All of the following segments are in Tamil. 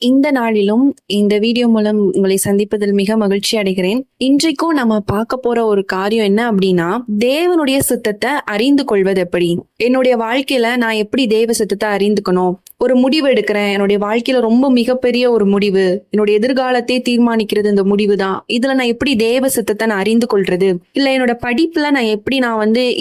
இந்த நாளிலும் இந்த வீடியோ மூலம் உங்களை சந்திப்பதில் மிக மகிழ்ச்சி அடைகிறேன். இன்றைக்கும் நம்ம பார்க்க போற ஒரு காரியம் என்ன அப்படின்னா, தேவனுடைய சித்தத்தை அறிந்து கொள்வது எப்படி. என்னுடைய வாழ்க்கையில நான் எப்படி தேவ சித்தத்தை அறிந்துக்கணும், ஒரு முடிவு எடுக்கிறேன், என்னுடைய வாழ்க்கையில ரொம்ப மிகப்பெரிய ஒரு முடிவு, என்னுடைய எதிர்காலத்தை தீர்மானிக்கிறது இந்த முடிவு தான். இதுல நான் எப்படி தேவ சித்தத்தை நான் அறிந்து கொள்றது, இல்ல என்னோட படிப்புல நான் எப்படி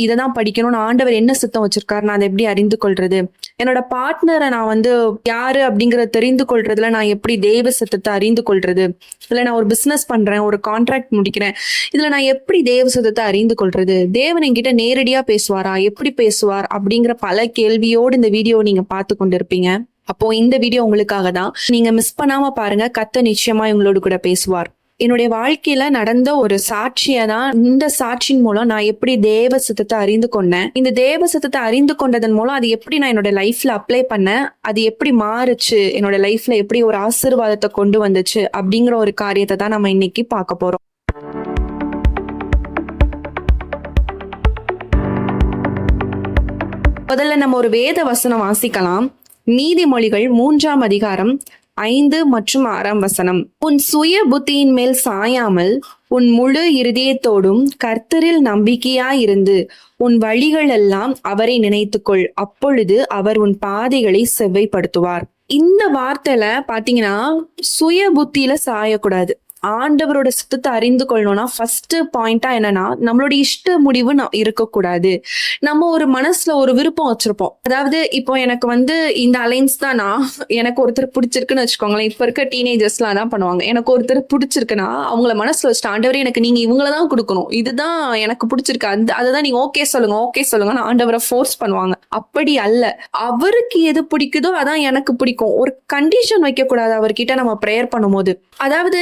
இதைதான் படிக்கணும்னு ஆண்டவர் என்ன சித்தம் வச்சிருக்காரு நான் அதை எப்படி அறிந்து கொள்றது, என்னோட பார்ட்னரை நான் யாரு அப்படிங்கறத தெரிந்து கொள்றதுல நான் எப்படி தேவ சித்தத்தை அறிந்து கொள்றது, இல்ல நான் ஒரு பிசினஸ் பண்றேன், ஒரு கான்ட்ராக்ட் முடிக்கிறேன், இதுல நான் எப்படி தேவ சித்தத்தை அறிந்து கொள்றது, தேவன் என்கிட்ட நேரடியா பேசுவாரா, எப்படி பேசுவார் அப்படிங்கிற பல கேள்வியோடு இந்த வீடியோ நீங்க பார்த்து கொண்டிருப்பீங்க. அப்போ இந்த வீடியோ உங்களுக்காக தான். நீங்க மிஸ் பண்ணாம பாருங்க. கர்த்தர் நிச்சயமா உங்களோடு கூட பேசுவார். என்னுடைய வாழ்க்கையில நடந்த ஒரு சாட்சியை தான் இந்த சாட்சியின் மூலம் நான் எப்படி தேவ சித்தத்தை அறிந்து கொண்டேன், இந்த தேவ சித்தத்தை அறிந்து கொண்டதன் மூலம் அது எப்படி நான் என்னோட லைஃப்ல அப்ளை பண்ணேன், அது எப்படி மாறுச்சு, என்னோட லைஃப்ல எப்படி ஒரு ஆசீர்வாதத்தை கொண்டு வந்துச்சு அப்படிங்கிற ஒரு காரியத்தை தான் நம்ம இன்னைக்கு பார்க்க போறோம். முதல்ல நம்ம ஒரு வேத வசனம் வாசிக்கலாம். நீதிமொழிகள் 3ஆம் அதிகாரம் 5 மற்றும் 6ஆம் வசனம். உன் சுய புத்தியின் மேல் சாயாமல் உன் முழு இருதயத்தோடும் கர்த்தரில் நம்பிக்கையாயிருந்து உன் வழிகள் எல்லாம் அவரை நினைத்துக்கொள், அப்பொழுது அவர் உன் பாதைகளை செவ்வைப்படுத்துவார். இந்த வார்த்தையில பாத்தீங்கன்னா சுய புத்தியில சாயக்கூடாது. ஆண்டவரோட சித்தத்தை அறிந்து கொள்ளணும்னா ஃபர்ஸ்ட் பாயிண்டா என்னன்னா, நம்மளோட இஷ்ட முடிவு இருக்கக்கூடாது. நம்ம ஒரு மனசுல ஒரு விருப்பம் வச்சிருப்போம். அதாவது இப்போ எனக்கு இந்த அலைன்ஸ் தானா, எனக்கு ஒருத்தர் பிடிச்சிருக்குன்னு வச்சுக்கோங்களேன். இப்ப இருக்க டீனேஜர்ஸ்லாம் தான் பண்ணுவாங்க. எனக்கு ஒருத்தர் பிடிச்சிருக்குன்னா அவங்கள மனசுல வச்சுட்டு, ஆண்டவரே எனக்கு நீங்க இவங்களதான் கொடுக்கணும், இதுதான் எனக்கு பிடிச்சிருக்கு, அதுதான் நீங்க ஓகே சொல்லுங்கன்னு ஆண்டவரை ஃபோர்ஸ் பண்ணுவாங்க. அப்படி அல்ல. அவருக்கு எது பிடிக்குதோ அதான் எனக்கு பிடிக்கும். ஒரு கண்டிஷன் வைக்க கூடாது அவர்கிட்ட நம்ம ப்ரேயர் பண்ணும்போது. அதாவது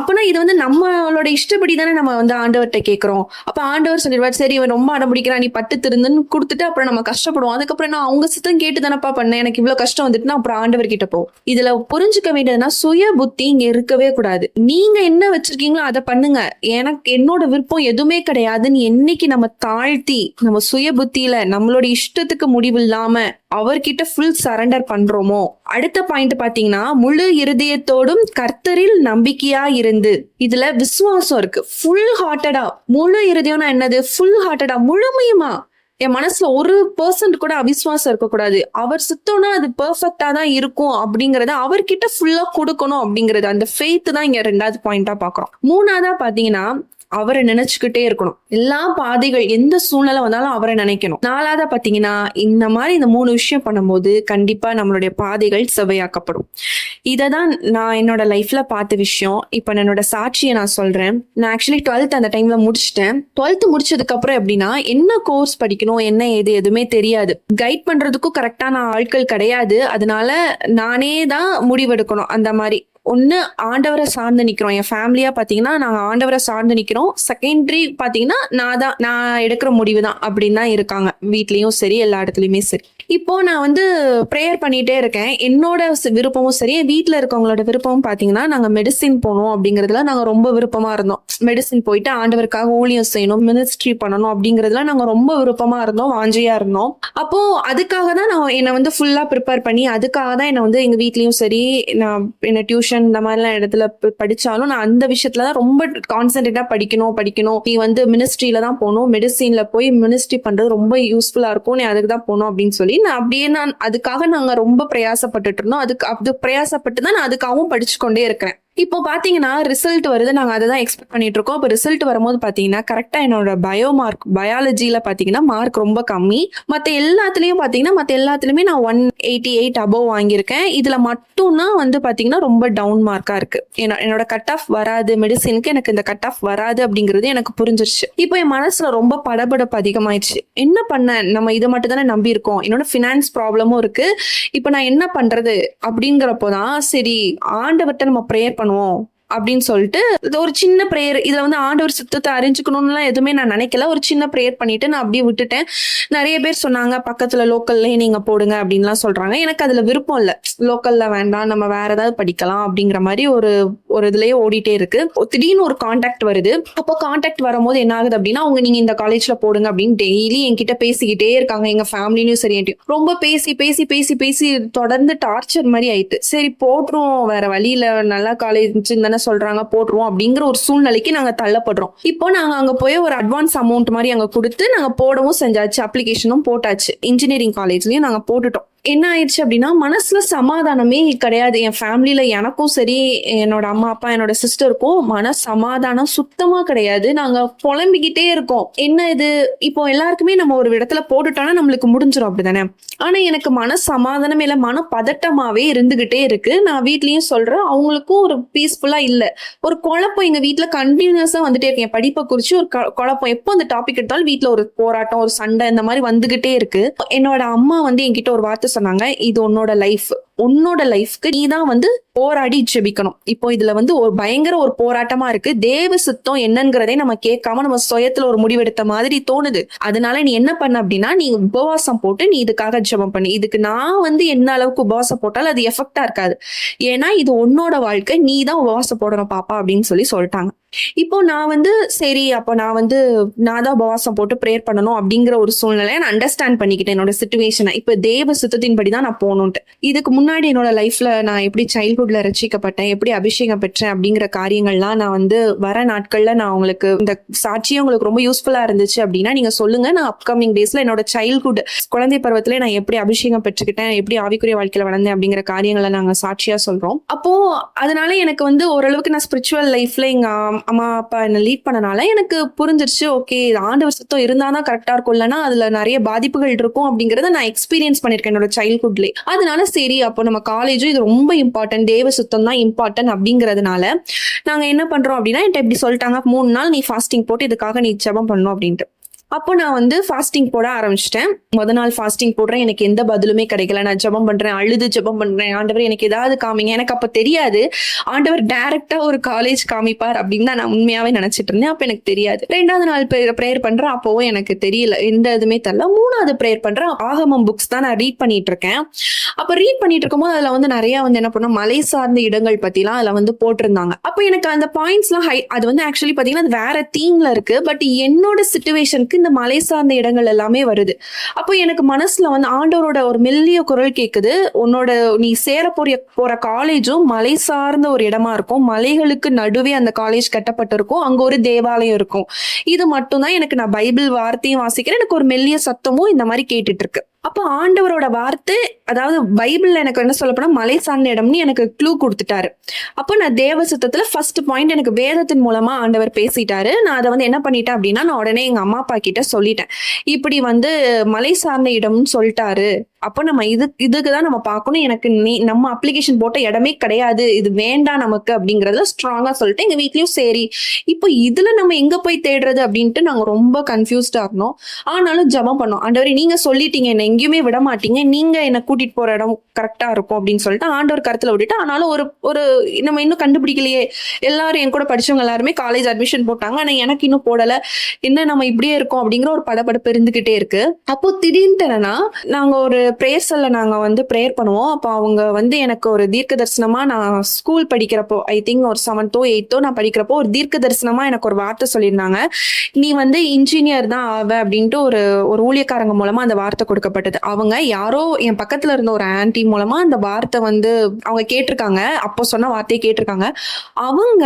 அப்பனா இது நம்மளோட இஷ்டப்படி தானே நம்ம ஆண்டவர்கிட்ட கேட்கிறோம். அப்ப ஆண்டவர் சொல்லிடுவார், சரி இவன் ரொம்ப அடம்பிடிக்கிறான், நீ பட்டு திருந்துன்னு கொடுத்துட்டு அப்புறம் நம்ம கஷ்டப்படுவோம். அதுக்கப்புறம் நான் அவங்க சித்தம் கேட்டு தானப்பா பண்ணேன், எனக்கு இவ்வளவு கஷ்டம் வந்துட்டுனா அப்புறம் ஆண்டவர் கிட்ட போ. இதுல புரிஞ்சுக்க வேண்டியதுன்னா சுய புத்தி இங்க இருக்கவே கூடாது. நீங்க என்ன வச்சிருக்கீங்களோ அதை பண்ணுங்க, எனக்கு என்னோட விருப்பம் எதுவுமே கிடையாதுன்னு என்னைக்கு நம்ம தாழ்த்தி நம்ம சுய புத்தியில நம்மளோட இஷ்டத்துக்கு முடிவு இல்லாம அவர்கிட்ட ஃபுல் சரண்டர் பண்றோமோ. அடுத்த பாயிண்ட் பாத்தீங்கன்னா, முழு இருதயத்தோடும் கர்த்தரில் நம்பிக்கையா இருந்து. இதுல விசுவாசம் இருக்கு. ஃபுல் ஹார்ட்டடா, முழு இருதயம்னா என்னது, ஃபுல் ஹார்ட்டடா முழுமையுமா. என் மனசுல 1% கூட அவிசுவாசம் இருக்கக்கூடாது. அவர் சித்தம்னா அது பெர்ஃபெக்டா தான் இருக்கும் அப்படிங்கறத அவர்கிட்ட ஃபுல்லா கொடுக்கணும் அப்படிங்கறது, அந்த ஃபெய்த் தான் இங்க 2வது பாயிண்டா பாக்குறோம். 3வதா பாத்தீங்கன்னா, அவரை நினைச்சுக்கிட்டே இருக்கணும். எல்லா பாதைகள் எந்த சூழ்நிலை வந்தாலும் அவரை நினைக்கணும். 4வதா பாத்தீங்கன்னா, இந்த மாதிரி இந்த 3 விஷயம் பண்ணும்போது கண்டிப்பா நம்மளுடைய பாதைகள் செவ்வையாக்கப்படும். இததான் நான் என்னோட லைஃப்ல பார்த்த விஷயம். இப்ப என்னோட சாட்சியை நான் சொல்றேன். நான் ஆக்சுவலி 12th அந்த டைம்ல முடிச்சிட்டேன். 12th முடிச்சதுக்கு அப்புறம் எப்படின்னா, என்ன கோர்ஸ் படிக்கணும், என்ன ஏது எதுவுமே தெரியாது. கைட் பண்றதுக்கும் கரெக்டான ஆட்கள் கிடையாது. அதனால நானே தான் முடிவெடுக்கணும். அந்த மாதிரி ஒண்ணு ஆண்டவரை சார்ந்து நிக்கிறோம். என் ஃபேமிலியா பாத்தீங்கன்னா நாங்க ஆண்டவரை சார்ந்து நிக்கிறோம். செகண்டரி பாத்தீங்கன்னா நான் எடுக்கிற முடிவு தான் அப்படின்னு தான் இருக்காங்க. வீட்லயும் சரி, எல்லா இடத்துலயுமே சரி. இப்போ நான் ப்ரேயர் பண்ணிட்டே இருக்கேன். என்னோட விருப்பமும் சரி, வீட்டுல இருக்கவங்களோட விருப்பமும் பாத்தீங்கன்னா, நாங்க மெடிசின் போகணும் அப்படிங்கறதுல நாங்க ரொம்ப விருப்பமா இருந்தோம். மெடிசின் போயிட்டு ஆண்டவருக்காக ஊழியம் செய்யணும், மினிஸ்ட்ரி பண்ணணும் அப்படிங்கறதுல நாங்க ரொம்ப விருப்பமா இருந்தோம், வாஞ்சியா இருந்தோம். அப்போ அதுக்காக தான் நான் என்னை ஃபுல்லா ப்ரிப்பேர் பண்ணி, அதுக்காக தான் என்னை எங்க வீட்லயும் சரி, நான் என்ன டியூஷன் இந்த மாதிரிலாம் இடத்துல படிச்சாலும் நான் அந்த விஷயத்துலதான் ரொம்ப கான்சென்ட்ரேட்டா படிக்கணும். நீ மினிஸ்ட்ரியில தான் போகணும், மெடிசின்ல போய் மினிஸ்ட்ரி பண்றது ரொம்ப யூஸ்ஃபுல்லா இருக்கும், நீ அதுக்கு தான் போகணும் அப்படின்னு சொல்லி நான் அதுக்காக நாங்க ரொம்ப பிரயாசப்பட்டுட்டு இருந்தோம். அது பிரயாசப்பட்டு தான் நான் அதுக்காகவும் படிச்சு கொண்டே இருக்கிறேன். இப்போ பாத்தீங்கன்னா ரிசல்ட் வருது. நாங்க அதை தான் எக்ஸ்பெக்ட் பண்ணிட்டு இருக்கோம். இப்போ ரிசல்ட் வரும்போது பாத்தீங்கன்னா கரெக்டா என்னோட பயாலஜில பாத்தீங்கன்னா மார்க் ரொம்ப கம்மி. மத்த எல்லாத்துலயுமே நான் 188 அபோவ் வாங்கியிருக்கேன். இதுல மட்டும் தான் பாத்தீங்கன்னா ரொம்ப டவுன் மார்க்கா இருக்கு. என்னோட கட் ஆஃப் வராது, மெடிசினுக்கு எனக்கு இந்த கட் ஆஃப் வராது அப்படிங்கிறது எனக்கு புரிஞ்சிருச்சு. இப்போ என் மனசுல ரொம்ப படபடப்பு அதிகமாயிடுச்சு. என்ன பண்ண, நம்ம இதை மட்டும் தானே நம்பி இருக்கோம், என்னோட ஃபினான்ஸ் ப்ராப்ளமும் இருக்கு, இப்ப நான் என்ன பண்றது அப்படிங்கிறப்போதான் சரி ஆண்டவர்கிட்ட நம்ம ப்ரேயர் பண்ணுவோம் அப்படின்னு சொல்லிட்டு ஒரு சின்ன பிரேயர். இதுல ஆண்டவர் சித்தத்தை அறிஞ்சுக்கணும்னு எதுவுமே நான் நினைக்கல. ஒரு சின்ன பிரேயர் பண்ணிட்டு நான் அப்படியே விட்டுட்டேன். நிறைய பேர் சொன்னாங்க, பக்கத்துல லோக்கல்லயே நீங்க போடுங்க அப்படின்லாம் சொல்றாங்க. எனக்கு அதுல விருப்பம் இல்ல. லோக்கல்ல வேண்டாம், நம்ம வேற ஏதாவது படிக்கலாம் அப்படிங்கிற மாதிரி ஒரு இதுலயே ஓடிட்டே இருக்கு. திடீர்னு ஒரு கான்டாக்ட் வருது. அப்போ கான்டாக்ட் வரும்போது என்ன ஆகுது அப்படின்னா, அவங்க நீங்க இந்த காலேஜ்ல போடுங்க அப்படின்னு டெய்லி என்கிட்ட பேசிக்கிட்டே இருக்காங்க. எங்க ஃபேமிலியும் சரி ரொம்ப பேசி பேசி பேசி பேசி தொடர்ந்து டார்ச்சர் மாதிரி ஆயிட்டு. சரி போட்டுருவோம், வேற வழியில, நல்ல காலேஜ் தானே சொல்றாங்க, போட்டுருவோம் அப்படிங்கிற ஒரு சூழ்நிலைக்கு நாங்க தள்ளப்படுறோம். இப்போ நாங்க அங்க போய் ஒரு அட்வான்ஸ் அமௌண்ட் மாதிரி அங்க கொடுத்து நாங்க போடவும் செஞ்சாச்சு, அப்ளிகேஷனும் போட்டாச்சு. இன்ஜினியரிங் காலேஜ்லயும் நாங்க போட்டுட்டோம். என்ன ஆயிடுச்சு அப்படின்னா, மனசுல சமாதானமே கிடையாது. என் ஃபேமிலியில எனக்கும் சரி, என்னோட அம்மா அப்பா என்னோட சிஸ்டருக்கும் மன சமாதானம் சுத்தமா கிடையாது. நாங்க புலம்பிக்கிட்டே இருக்கோம். என்ன இது, இப்போ எல்லாருக்குமே நம்ம ஒரு இடத்துல போட்டுட்டோம்னா நம்மளுக்கு முடிஞ்சிடும் அப்படிதானே. ஆனா எனக்கு மன சமாதானம் இல்ல, மன பதட்டமாவே இருந்துகிட்டே இருக்கு. நான் வீட்லயும் சொல்றேன், அவங்களுக்கும் ஒரு பீஸ்ஃபுல்லா இல்ல. ஒரு குழப்பம் எங்க வீட்டுல கண்டினியூஸா வந்துட்டே இருக்கு. என் படிப்பை குறிச்சு ஒரு குழப்பம். எப்போ அந்த டாபிக் எடுத்தாலும் வீட்டுல ஒரு போராட்டம், ஒரு சண்டை இந்த மாதிரி வந்துகிட்டே இருக்கு. என்னோட அம்மா என்கிட்ட ஒரு வார்த்தை சொன்னாங்க, இது உன்னோட லைஃப், உன்னோட லைஃப்க்கு நீ தான் போராடி ஜெபிக்கணும். இப்போ இதுல ஒரு பயங்கர ஒரு போராட்டமா இருக்கு. தேவ சித்தம் என்னங்கிறதே நம்ம கேட்காம நம்ம சுயத்துல ஒரு முடிவெடுத்த மாதிரி தோணுது. அதனால நீ என்ன பண்ண அப்படின்னா, நீ உபவாசம் போட்டு நீ இதுக்காக ஜெபம் பண்ணு. இதுக்கு நான் என்ன அளவுக்கு உபவாசம் போட்டாலும் அது எஃபெக்டா இருக்காது. ஏன்னா இது உன்னோட வாழ்க்கை, நீ தான் உபவாசம் போடணும் பாப்பா அப்படின்னு சொல்லிட்டாங்க. இப்போ நான் சரி, அப்போ நான் தான் உபவாசம் போட்டு ப்ரேயர் பண்ணணும் அப்படிங்கிற ஒரு சூழ்நிலையை நான் அண்டர்ஸ்டாண்ட் பண்ணிக்கிட்டேன் என்னோட சிச்சுவேஷனை. இப்ப தேவ சித்தத்தின்படி தான் நான் போகணும்ட்டு. இதுக்கு முன்னாடி என்னோட லைஃப்ல நான் எப்படி சைல்ட்ஹுட்ல ரசிக்கப்பட்டேன், எப்படி அபிஷேகம் பெற்றேன் அப்படிங்கிற காரியங்கள்லாம் நான் வர நாட்கள்ல நான் உங்களுக்கு இந்த சாட்சியம் உங்களுக்கு ரொம்ப யூஸ்ஃபுல்லா இருந்துச்சு அப்படின்னா நீங்க சொல்லுங்க. நான் அப்கமிங் டேஸ்ல என்னோட சைல்ட்ஹுட் குழந்தை பருவத்திலே நான் எப்படி அபிஷேகம் பெற்றுக்கிட்டேன், எப்படி ஆவிக்குரிய வாழ்க்கையில வளர்ந்தேன் அப்படிங்கிற காரியங்களை நாங்க சாட்சியா சொல்றோம். அப்போ அதனால எனக்கு ஓரளவுக்கு நான் ஸ்பிரிச்சுவல் லைஃப்ல எங்க அம்மா அப்பா என்ன லீட் பண்ணனால எனக்கு புரிஞ்சிருச்சு. ஓகே, ஆண்டவர் சுத்தம் இருந்தாதான் கரெக்டா இருக்கும், இல்லைன்னா அதுல நிறைய பாதிப்புகள் இருக்கும் அப்படிங்கறத நான் எக்ஸ்பீரியன்ஸ் பண்ணிருக்கேன் என்னோட சைல்ட்ஹுட்ல. அதனால சரி, அப்போ நம்ம காலேஜும் இது ரொம்ப இம்பார்ட்டன்ட், தேவ சுத்தம் தான் இம்பார்ட்டன்ட் அப்படிங்கறதுனால நாங்க என்ன பண்றோம் அப்படின்னா, என்கிட்ட இப்படி சொல்லிட்டாங்க, 3 நாள் நீ ஃபாஸ்டிங் போட்டு இதுக்காக நீ ஜெபம் பண்ணணும் அப்படின்ட்டு. அப்போ நான் ஃபாஸ்டிங் போட ஆரம்பிச்சிட்டேன். நாள் ஃபாஸ்டிங் போடுறேன், எனக்கு எந்த பதிலுமே கிடைக்கல. நான் ஜெபம் பண்றேன், அழுது ஜெபம் பண்றேன், ஆண்டவர் எனக்கு ஏதாவது காமிங்க. எனக்கு அப்ப தெரியாது ஆண்டவர் டைரக்டா ஒரு காலேஜ் காமிப்பார் அப்படின்னு தான் நான் உண்மையாவே நினைச்சிட்டு இருந்தேன். அப்ப எனக்கு தெரியாது. 2வது நாள் ப்ரேயர் பண்றேன், அப்பவும் எனக்கு தெரியல, எந்த இதுமே தெரியல. 3வது ப்ரேயர் பண்றேன், ஆகமம் புக்ஸ் தான் நான் ரீட் பண்ணிட்டு இருக்கேன். அப்ப ரீட் பண்ணிட்டு இருக்கும்போது அதுல நிறைய என்ன பண்ண, மலை சார்ந்த இடங்கள் பத்தி எல்லாம் அதுல போட்டிருந்தாங்க. அப்ப எனக்கு அந்த பாயிண்ட்ஸ் எல்லாம் அது ஆக்சுவலி பாத்தீங்கன்னா அது வேற தீம்ல இருக்கு. பட் என்னோட சிச்சுவேஷனுக்கு இந்த மலை சார்ந்த இடங்கள் எல்லாமே வருது. அப்போ எனக்கு மனசுல ஆண்டவரோட ஒரு மெல்லிய குரல் கேக்குது, உன்னோட நீ போற காலேஜும் மலை சார்ந்த ஒரு இடமா இருக்கும். மலைகளுக்கு நடுவே அந்த காலேஜ் கட்டப்பட்டிருக்கும், அங்க ஒரு தேவாலயம் இருக்கும். இது மட்டும்தான் எனக்கு, நான் பைபிள் வார்த்தையும் வாசிக்கிறேன், எனக்கு ஒரு மெல்லிய சத்தமும் இந்த மாதிரி கேட்டுட்டு இருக்கு. அப்ப ஆண்டவரோட வார்த்தை, அதாவது பைபிள்ல எனக்கு என்ன சொல்லப்போனா மலை சார்ந்த இடம்னு எனக்கு க்ளூ கொடுத்துட்டாரு. அப்போ நான் தேவ சித்தத்துல ஃபர்ஸ்ட் பாயிண்ட் எனக்கு வேதத்தின் மூலமா ஆண்டவர் பேசிட்டாரு. நான் அதை என்ன பண்ணிட்டேன் அப்படின்னா, நான் உடனே எங்க அம்மா அப்பா கிட்ட சொல்லிட்டேன், இப்படி மலை சார்ந்த இடம்னு சொல்லிட்டாரு. அப்போ நம்ம இதுக்குதான் நம்ம பார்க்கணும், எனக்கு நம்ம அப்ளிகேஷன் போட்ட இடமே கிடையாது, இது வேண்டாம் நமக்கு அப்படிங்கறதுல ஸ்ட்ராங்கா சொல்லிட்டு எங்க வீட்லயும் சரி, இப்போ இதுல நம்ம எங்க போய் தேடுறது அப்படின்ட்டு நாங்க ரொம்ப கன்ஃபியூஸ்டா இருந்தோம். ஆனாலும் ஜெபம் பண்ணோம், ஆண்டவரே நீங்க சொல்லிட்டீங்க, என்ன எங்கேயுமே விட மாட்டீங்க, நீங்க என்ன கூட்டிட்டு போற இடம் கரெக்டா இருக்கும் அப்படின்னு சொல்லிட்டு ஆண்டவர் கருத்துல விட்டுட்டு. ஆனாலும் ஒரு நம்ம இன்னும் கண்டுபிடிக்கலையே, எல்லாரும் என் கூட படிச்சவங்க எல்லாருமே காலேஜ் அட்மிஷன் போட்டாங்க, ஆனா எனக்கு இன்னும் போடல, என்ன நம்ம இப்படியே இருக்கோம் அப்படிங்கிற ஒரு படபடப்பு இருந்துகிட்டே இருக்கு. அப்போ திடீர்னு என்னன்னா, நாங்க ஒரு பிரேயர்ஸ்ல நாங்க ப்ரேயர் பண்ணுவோம். அப்போ அவங்க எனக்கு ஒரு தீர்க்க தரிசனமா, நான் ஸ்கூல் படிக்கிறப்போ ஐ திங்க் ஒரு 7th 8th நான் படிக்கிறப்போ ஒரு தீர்க்க தரிசனமா எனக்கு ஒரு வார்த்தை சொல்லியிருந்தாங்க, நீ இன்ஜினியர் தான் ஆவ அப்படின்ட்டு ஒரு ஊழியக்காரங்க மூலமா அந்த வார்த்தை கொடுக்கப்பட்டது. அவங்க யாரோ என் பக்கத்துல இருந்த ஒரு ஆன்டி மூலமா அந்த வார்த்தை அவங்க கேட்டிருக்காங்க, அப்போ சொன்ன வார்த்தையை கேட்டிருக்காங்க. அவங்க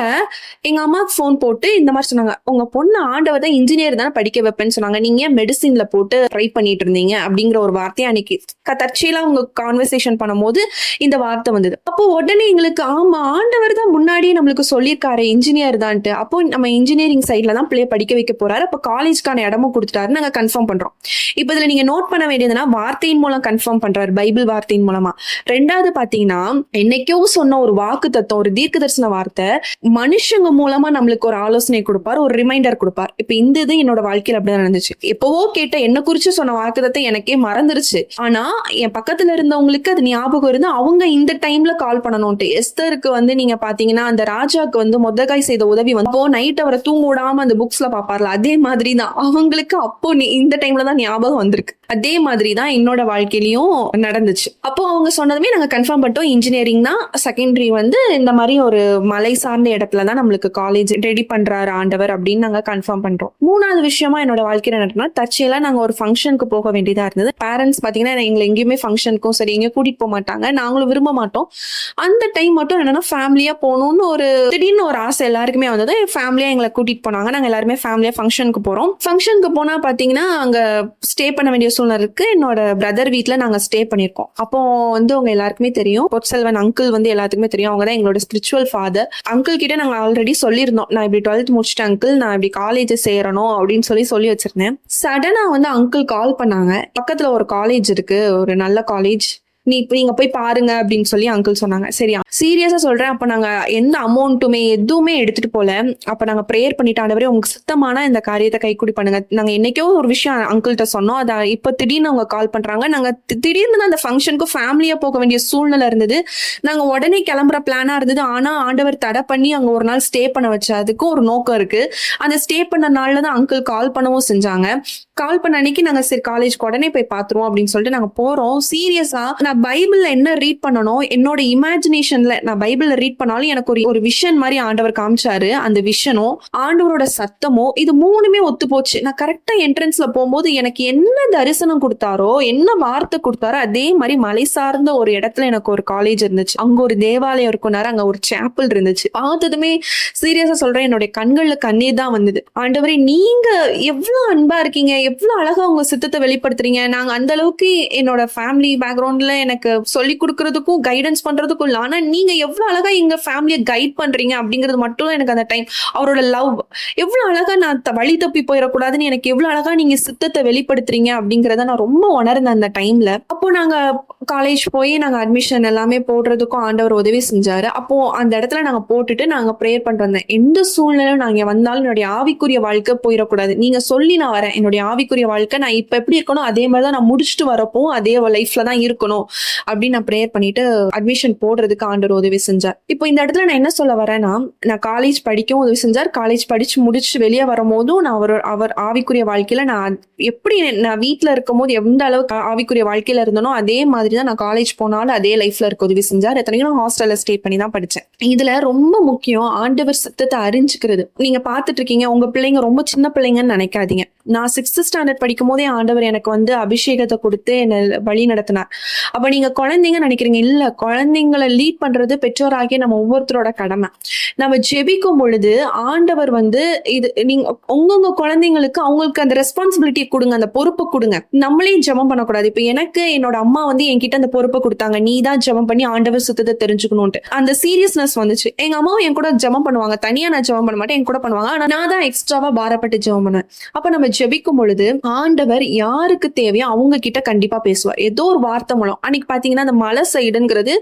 எங்க அம்மாவுக்கு போன் போட்டு இந்த மாதிரி சொன்னாங்க, உங்க பொண்ணு ஆண்டவர் தான் இன்ஜினியர் தானே படிக்க வைப்பேன்னு சொன்னாங்க, நீங்க மெடிசின்ல போட்டு ட்ரை பண்ணிட்டு இருந்தீங்க அப்படிங்கிற ஒரு வார்த்தையை அன்னைக்கு தற்செயலா அவங்க கான்வர்சேஷன் பண்ணும்போது இந்த வார்த்தை வந்தது. அப்போ உடனே எங்களுக்கு, ஆமா ஆண்டவர் தான் முன்னாடியே நம்மளுக்கு சொல்லியிருக்காரு இன்ஜினியர் தான்ட்டு, அப்போ நம்ம இன்ஜினியரிங் சைட்ல தான் பிள்ளைய படிக்க வைக்க போறாரு, அப்ப காலேஜ்க்கான இடமும் கொடுத்துட்டாரு, நாங்க கன்ஃபார்ம் பண்றோம். இப்ப இதுல நீங்க நோட் பண்ண வேண்டியதுன்னா, வார்த்தையின் மூலம் கன்ஃபார்ம் பண்றாரு, பைபிள் வார்த்தையின் மூலமா. 2வது பாத்தீங்கன்னா, என்னைக்கோ சொன்ன ஒரு வாக்கு தத்துவம், ஒரு தீர்க்க தரிசன வார்த்தை மனுஷங்க மூலமா நம்மளுக்கு ஒரு ஆலோசனை கொடுப்பார், ஒரு ரிமைண்டர் கொடுப்பார். இப்ப இந்த இது என்னோட வாழ்க்கையில அப்படிதான் நடந்துச்சு. எப்பவோ கேட்ட என்ன குறிச்சு சொன்ன வாக்கு தத்துவம் எனக்கே மறந்துருச்சு, ஆனா என் பக்கத்துல இருந்தவங்களுக்கு அது ஞாபகம் இருந்து அவங்க இந்த டைம்ல கால் பண்ணணும்ட்டு. எஸ்தருக்கு நீங்க பாத்தீங்கன்னா, அந்த ராஜாக்கு மொர்தெகாய் செய்த உதவி அப்போ நைட் அவரை தூங்க விடாம அந்த புக்ஸ்ல பாப்பார்ல, அதே மாதிரிதான் அவங்களுக்கு அப்போ இந்த டைம்ல தான் ஞாபகம் வந்திருக்கு. அதே மாதிரி தான் என்னோட வாழ்க்கையிலயும் நடந்துச்சு. அப்போ அவங்க சொன்னதுமே நாங்க கன்ஃபார்ம் பண்ணிட்டோம், இன்ஜினியரிங் தான். செகண்டரி வந்து இந்த மாதிரி ஒரு மலை சார்ந்த இடத்துல தான் நம்மளுக்கு காலேஜ் ரெடி பண்றாரு ஆண்டவர் அப்படின்னு நாங்க கன்ஃபார்ம் பண்றோம். 3வது விஷயமா என்னோட வாழ்க்கையில நடந்தா, தற்செயலா நாங்க ஒரு ஃபங்க்ஷனுக்கு போக வேண்டியதா இருந்தது. பேரண்ட்ஸ் பாத்தீங்கன்னா எங்களை எங்கேயுமே ஃபங்க்ஷனுக்கும் சரி எங்கேயும் கூட்டிட்டு போக மாட்டாங்க, நாங்களும் விரும்ப மாட்டோம். அந்த டைம் மட்டும் என்னன்னா ஃபேமிலியா போகணும்னு ஒரு திடீர்னு ஒரு ஆசை எல்லாருக்குமே வந்தது. ஃபேமிலியா எங்களை கூட்டிட்டு போனாங்க. நாங்க எல்லாருமே ஃபேமிலியா ஃபங்க்ஷனுக்கு போறோம். ஃபங்க்ஷனுக்கு போனா பாத்தீங்கன்னா அங்க ஸ்டே பண்ண வேண்டிய சூழ்நிலை இருக்கு. என்னோட பிரதர் வீட்ல நாங்க ஸ்டே பண்ணிருக்கோம். அப்போ வந்து உங்க எல்லாருக்குமே தெரியும், பொற்செல்வன் அங்கிள் வந்து எல்லாத்துக்குமே தெரியும். அவங்க தான் எங்களோட ஸ்பிரிச்சுவல் ஃபாதர். அங்கிள் கிட்ட நாங்க ஆல்ரெடி சொல்லியிருந்தோம், நான் இப்படி 12th முடிச்சிட்டேன் அங்கிள், நான் இப்படி காலேஜ் சேரணும் அப்படின்னு சொல்லி வச்சிருந்தேன். சடனா வந்து அங்கிள் கால் பண்ணாங்க, பக்கத்துல ஒரு காலேஜ் இருக்கு, ஒரு நல்ல காலேஜ், நீங்க போய் பாருங்க அப்படின்னு சொல்லி அங்கிள் சொன்னாங்க. சரி, சீரியஸா சொல்றேன். அப்ப நாங்க எந்த அமௌண்ட்டுமே எதுவுமே எடுத்துட்டு போல. அப்ப நாங்க ப்ரேயர் பண்ணிட்டு, ஆண்டவரே உங்களுக்கு சுத்தமான இந்த காரியத்தை கைக்கூடி பண்ணுங்க. நாங்க என்னைக்கோ ஒரு விஷயம் அங்கிள்கிட்ட சொன்னோம், அத இப்ப திடீர்னு அவங்க கால் பண்றாங்க. நாங்க திடீர்னு தான் அந்த ஃபங்க்ஷனுக்கு ஃபேமிலியா போக வேண்டிய சூழ்நிலை இருந்தது. நாங்க உடனே கிளம்புற பிளானா இருந்தது. ஆனா ஆண்டவர் தடை பண்ணி அங்க ஒரு நாள் ஸ்டே பண்ண வச்சு, அதுக்கும் ஒரு நோக்கம் இருக்கு. அந்த ஸ்டே பண்ண நாள்ல தான் அங்கிள் கால் பண்ணவும் செஞ்சாங்க. கால் பண்ண அன்னைக்கு நாங்க சரி காலேஜ்க்கு உடனே போய் பாத்துருவோம் அப்படின்னு சொல்லிட்டு நாங்க போறோம். சீரியஸா நான் பைபிள்ல என்ன ரீட் பண்ணணும், என்னோட இமேஜினேஷன்ல நான் பைபிள்ல ரீட் பண்ணாலும் எனக்கு ஒரு விஷன் மாதிரி ஆண்டவர் காமிச்சாரு. அந்த விஷனும் ஆண்டவரோட சத்தமும் இது 3மே ஒத்து போச்சு. நான் கரெக்டா என்ட்ரன்ஸ்ல போகும்போது எனக்கு என்ன தரிசனம் கொடுத்தாரோ, என்ன வார்த்தை கொடுத்தாரோ, அதே மாதிரி மலை சார்ந்த ஒரு இடத்துல எனக்கு ஒரு காலேஜ் இருந்துச்சு. அங்க ஒரு தேவாலயம் இருக்குனாரு, அங்க ஒரு சாப்பல் இருந்துச்சு. பார்த்ததுமே சீரியஸா சொல்றேன், என்னுடைய கண்கள்ல கண்ணீர் தான் வந்தது. ஆண்டவரே நீங்க எவ்வளவு அன்பா இருக்கீங்க, எவ்வளவு அழகா உங்க சித்தத்தை வெளிப்படுத்துறீங்க. நாங்க அந்த அளவுக்கு என்னோட ஃபேமிலி பேக்ரவுண்ட்ல எனக்கு சொல்லி கொடுக்கறதுக்கும் கைடன்ஸ் பண்றதுக்கும் இல்ல, ஆனா நீங்க எவ்வளவு அழகா எங்க ஃபேமிலியை கைட் பண்றீங்க அப்படிங்கிறது மட்டும் எனக்கு அந்த டைம், அவரோட லவ் எவ்வளவு அழகா, நான் வழி தப்பி போயிடக்கூடாதுன்னு எனக்கு எவ்வளவு அழகா நீங்க சித்தத்தை வெளிப்படுத்துறீங்க அப்படிங்கறத நான் ரொம்ப உணர்ந்தேன் அந்த டைம்ல. அப்போ நாங்க காலேஜ் போய் நாங்க அட்மிஷன் எல்லாமே போடுறதுக்கும் ஆண்டவர் உதவி செஞ்சாரு. அப்போ அந்த இடத்துல நாங்க போட்டுட்டு நாங்க ப்ரேயர் பண்ணிட்டு வந்தேன். எந்த சூழ்நிலையும் நாங்க வந்தாலும் என்னுடைய ஆவிக்குரிய வாழ்க்கை போயிடக்கூடாது, நீங்க சொல்லி நான் வரேன், என்னுடைய ஆவிக்குரிய வாழ்க்கை நான் இப்ப எப்படி இருக்கணும் அதே மாதிரிதான் நான் முடிச்சுட்டு வரப்போ அதே லைஃப்ல தான் இருக்கணும் அப்படின்னு நான் ப்ரேயர் பண்ணிட்டு அட்மிஷன் போடுறதுக்கு ஆண்டவர் உதவி செஞ்சார். இப்போ இந்த இடத்துல நான் என்ன சொல்ல வரேன்னா, நான் காலேஜ் படிக்கவும் உதவி செஞ்சார். காலேஜ் படிச்சு முடிச்சு வெளியே வரும்போதும் நான் அவர் ஆவிக்குரிய வாழ்க்கையில நான் எப்படி நான் வீட்டுல இருக்கும் போது எந்த அளவுக்கு ஆவிக்குரிய வாழ்க்கையில இருந்தனோ அதே மாதிரி தான் நான் காலேஜ் போனாலும் அதே லைஃப்ல இருக்க உதவி செஞ்சார். எத்தனையும் நான் ஹாஸ்டல்ல ஸ்டே பண்ணி தான் படிச்சேன். இதுல ரொம்ப முக்கியம் ஆண்டவர் சத்தத்தை அறிஞ்சுக்கிறது. நீங்க பாத்துட்டு இருக்கீங்க, உங்க பிள்ளைங்க ரொம்ப சின்ன பிள்ளைங்கன்னு நினைக்காதீங்க. நான் 6th ஸ்டாண்டர்ட் படிக்கும் போதே ஆண்டவர் எனக்கு வந்து அபிஷேகத்தை கொடுத்து என்னை வழி நடத்தினார். அப்ப நீங்க குழந்தைங்க நினைக்கிறீங்க, இல்ல, குழந்தைங்களை லீட் பண்றது பெற்றோராகிய நம்ம ஒவ்வொருத்தரோட கடமை. நம்ம ஜெபிக்கும் பொழுது ஆண்டவர் வந்து இது நீங்க உங்க குழந்தைங்களுக்கு அவங்களுக்கு அந்த ரெஸ்பான்சிபிலிட்டி கொடுங்க, அந்த பொறுப்பை கொடுங்க. நம்மளே ஜெபம் பண்ணக்கூடாது. இப்ப எனக்கு என்னோட அம்மா வந்து என்கிட்ட அந்த பொறுப்பை கொடுத்தாங்க, நீ தான் ஜெபம் பண்ணி ஆண்டவர் சுத்தத்தை தெரிஞ்சுக்கணும்ட்டு. அந்த சீரியஸ்னஸ் வந்துச்சு. எங்க அம்மாவும் என் கூட ஜெபம் பண்ணுவாங்க, தனியா நான் ஜெபம் பண்ண மாட்டேன், என் கூட பண்ணுவாங்க. ஆனா நான் தான் எக்ஸ்ட்ராவா பாரப்பட்டு ஜெபம் பண்ணுவேன். அப்ப நம்ம ஜெபிக்கும் பொழுது ஆண்டவர் யாருக்கு தேவையோ அவங்க கிட்ட கண்டிப்பா பேசுவார், ஏதோ ஒரு வார்த்தை மூலம். அன்னைக்கு பாத்தீங்கன்னா அந்த மலை சைடுங்கிறது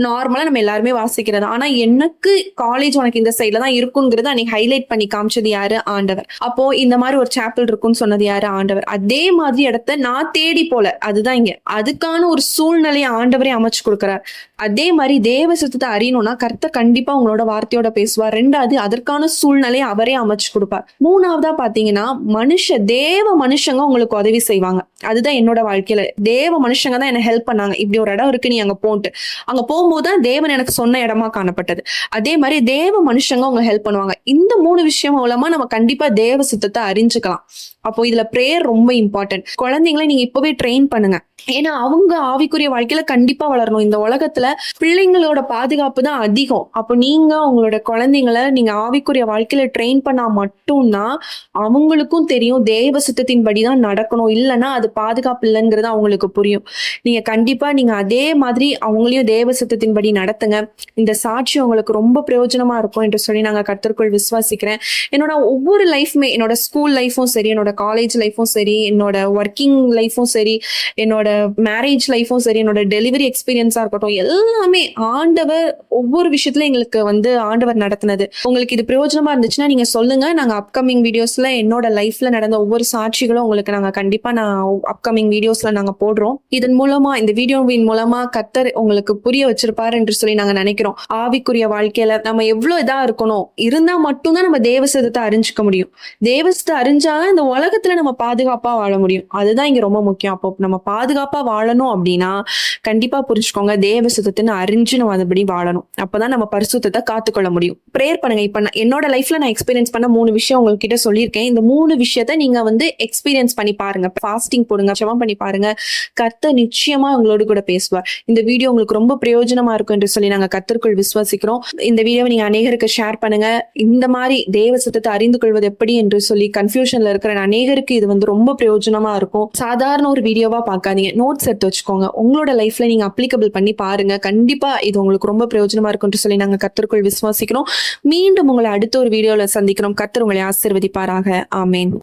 நார்மலா நம்ம எல்லாருமே வாசிக்கிறது, ஆனா எனக்கு காலேஜ் உனக்கு இந்த சைட்ல தான் இருக்குங்கிறது அன்னைக்கு ஹைலைட் பண்ணி காமிச்சது யாரு? ஆண்டவர். அப்போ இந்த மாதிரி ஒரு சாப்பிள் இருக்குன்னு சொன்னது யாரு? ஆண்டவர். அதே மாதிரி இடத்த நான் தேடி போல, அதுதான் இங்க அதுக்கான ஒரு சூழ்நிலையை ஆண்டவரே அமைச்சு கொடுக்கிறார். அதே மாதிரி தேவ சித்தத்தை அறியணும்னா கர்த்தர் கண்டிப்பா உங்களோட வார்த்தையோட பேசுவார். 2வது அதற்கான சூழ்நிலையை அவரே அமைச்சு கொடுப்பார். 3வதா பாத்தீங்கன்னா தேவ மனுஷங்க உங்களுக்கு உதவி செய்வாங்க. அதுதான் என்னோட வாழ்க்கையில தேவ மனுஷங்க தான் என்ன ஹெல்ப் பண்ணாங்க. இப்படி ஒரு இடம் இருக்கு, நீ அங்க போன்ட்டு. அங்க போகும்போதுதான் தேவன் எனக்கு சொன்ன இடமா காணப்பட்டது. அதே மாதிரி தேவ மனுஷங்க உங்க ஹெல்ப் பண்ணுவாங்க. இந்த 3 விஷயம் மூலமா நம்ம கண்டிப்பா தேவ சித்தத்தை அறிஞ்சுக்கலாம். அப்போ இதுல பிரேயர் ரொம்ப இம்பார்ட்டன்ட். குழந்தைங்களை நீங்க இப்பவே ட்ரெயின் பண்ணுங்க, ஏன்னா அவங்க ஆவிக்குரிய வாழ்க்கையில கண்டிப்பா வளரணும். இந்த உலகத்துல பிள்ளைங்களோட பாதுகாப்பு தான் அதிகம். அப்போ நீங்க உங்களோட குழந்தைங்களை நீங்க ஆவிக்குரிய வாழ்க்கையில ட்ரெயின் பண்ணா மட்டும்தான் அவங்களுக்கும் தெரியும் தேவ சித்தத்தின் படிதான் நடக்கணும், இல்லைன்னா அது பாதுகாப்பு இல்லைங்கிறது அவங்களுக்கு புரியும். நீங்க கண்டிப்பா நீங்க அதே மாதிரி அவங்களையும் தேவ சித்தத்தின் படி நடத்துங்க. இந்த சாட்சி உங்களுக்கு ரொம்ப பிரயோஜனமா இருக்கும் என்று சொல்லி நாங்க கர்த்தருக்குள் விசுவாசிக்கிறேன். என்னோட ஒவ்வொரு லைஃப்மே, என்னோட ஸ்கூல் லைஃபும் சரி, என்னோட காலேஜ் லைஃபும் சரி, என்னோட ஒர்க்கிங் லைஃபும் சரி, என்னோட மேரேஜ் லைஃபும் சரி, என்னோட டெலிவரி எக்ஸ்பீரியன்ஸா இருக்கட்டும், எல்லா எல்லாமே ஆண்டவர் ஒவ்வொரு விஷயத்துல எங்களுக்கு ஆண்டவர் நடத்தினது. உங்களுக்கு இது பிரயோஜனமா இருந்துச்சுன்னா நீங்க சொல்லுங்க. நாங்க அப்கமிங் வீடியோஸ்ல என்னோட லைஃப்ல நடந்த ஒவ்வொரு சாட்சிகளும் உங்களுக்கு நாங்க கண்டிப்பா அப்கமிங் வீடியோஸ்ல நாங்க போடுறோம். இதன் மூலமா இந்த வீடியோவின் மூலமா கர்த்தர் உங்களுக்கு புரிய வச்சிருப்பாரு என்று சொல்லி நாங்க நினைக்கிறோம். ஆவிக்குரிய வாழ்க்கையில நம்ம எவ்வளவு இதா இருக்கணும் இருந்தா மட்டும்தான் நம்ம தேவசதத்தை அறிஞ்சுக்க முடியும். தேவசத்தை அறிஞ்சாதான் இந்த உலகத்துல நம்ம பாதுகாப்பா வாழ முடியும். அதுதான் இங்க ரொம்ப முக்கியம். அப்போ நம்ம பாதுகாப்பா வாழணும் அப்படின்னா கண்டிப்பா புரிஞ்சுக்கோங்க, தேவசதத்தின்னு அறிஞ்சு நம்ம அதுபடி வாழணும். அப்பதான் நம்ம பரிசுத்தத்தை காத்துக்கொள்ள முடியும். பிரேயர் பண்ணுங்க. இப்ப என்னோட லைஃப்ல நான் எக்ஸ்பீரியன்ஸ் பண்ண 3 விஷயம் உங்ககிட்ட சொல்லியிருக்கேன். இந்த 3 விஷயத்த நீங்க எக்ஸ்பீரியன்ஸ் பண்ணி பாருங்க. ஃபாஸ்டிங் போடுங்க, ஜெபம் பண்ணி பாருங்க. கர்த்தர் நிச்சயமா உங்களோடு கூட பேசுவார். இந்த வீடியோ உங்களுக்கு ரொம்ப பிரயோஜனமா இருக்கும் என்று சொல்லி நாங்க கர்த்தருக்குள் விசுவாசிக்கிறோம். இந்த வீடியோவை நீங்க அநேகருக்கு ஷேர் பண்ணுங்க. இந்த மாதிரி தேவ சத்தத்தை அறிந்து கொள்வது எப்படி என்று சொல்லி கன்ஃபியூஷன்ல இருக்கிற அநேகருக்கு இது ரொம்ப பிரயோஜனமா இருக்கும். சாதாரண ஒரு வீடியோவா பார்க்காதீங்க, நோட்ஸ் எடுத்து வச்சுக்கோங்க. உங்களோட லைஃப்ல நீங்க அப்ளிகபிள் பண்ணி பாருங்க. கண்டிப்பா இது உங்களுக்கு ரொம்ப பிரயோஜனமா இருக்கும் சொல்லி நாங்க கர்த்தருக்குள் விசுவாசிக்கிறோம். மீண்டும் உங்களை அடுத்த ஒரு வீடியோல சந்திக்கிறோம். கர்த்தர் உங்களை ஆசீர்வதிப்பாராக. ஆமேன்.